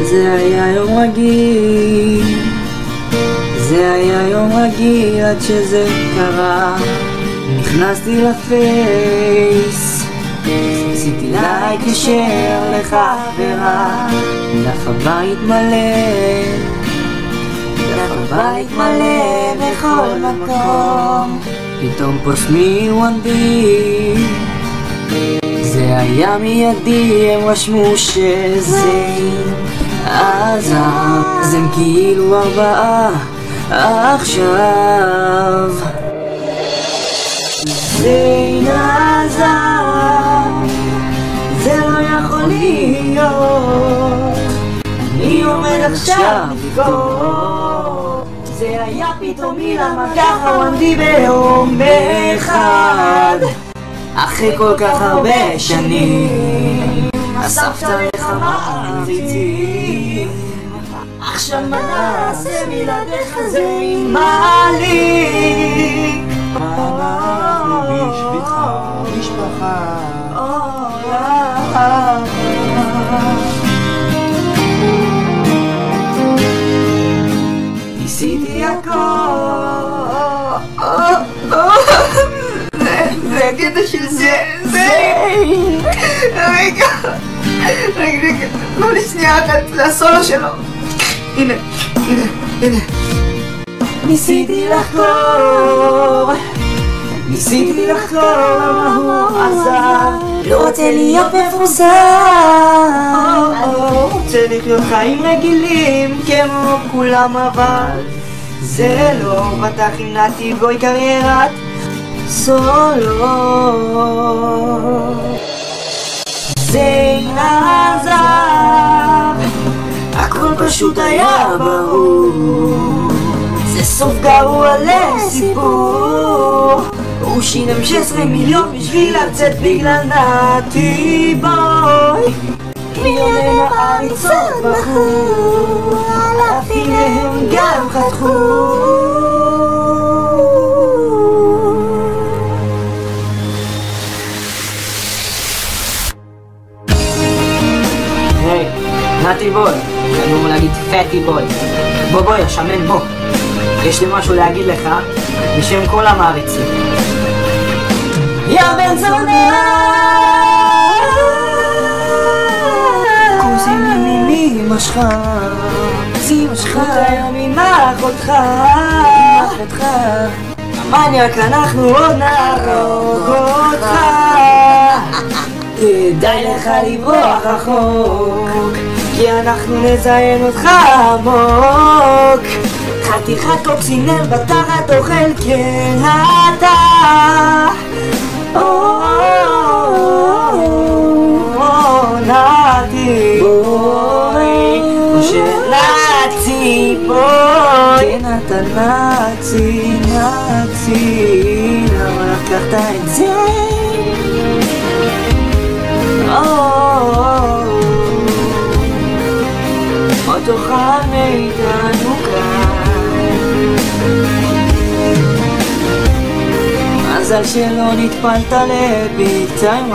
זה היה יום רגיל, זה היה יום רגיל עד שזה קרה. נכנסתי לפייס, עשיתי לייק ישר לחברה. דף הבית מלא, דף הבית מלא בכל מקום. פתאום פוסט מוונדי, זה היה מיידי, הם רשמו שזה עזב. אז הם כאילו 4 עכשיו. זה עזב, זה לא יכול להיות, אני עומד עכשיו לבכות. זה היה פתאומי, למה ככה וונדי ביום אחד, אחרי כל כך הרבה שנים. אספת לך מעריצים, עכשיו מה נעשה בלעדיך, זה מעליק. אנחנו בשבילך משפחה. ניסיתי הכל, זה הקטע של זה. רגע, תנו לי שנייה אחת לסולו שלו. הנה. ניסיתי לחקור למה הוא עזב. לא רוצה להיות מפורסם, רוצה לחיות חיים רגילים כמו כולם, אבל זה לא פתח עם נתיב גוי קריירת סולו. זה עזב, הכל פשוט היה ברור, זה סוף גרוע לסיפור. הוא שילם 16 מיליון בשביל לצאת בגלל נתי בוי. מיליוני מעריצות בחרו, אלפים מהם גם חתכו. היי, נתי בוי, אני אומר להגיד פטי בוי. בוא, השמן בוא. יש לי משהו להגיד לך בשם כל המעריצים. יא בן זונה, כוסים ימיני משך, זכות היום עם אחותך. המניאק אנחנו עוד נהרוג אותך. די לך לברוח רחוק, כי אנחנו נזיין אותך עמוק. חתיכת קוקסינל בתחת אוכל כן אתה. נתי בוי, נאצי בוי. כן אתה נאצי, למה לקחת את זה? עוד תוכל מאיתנו כאן, מזל שלא נטפלת לביג טיים.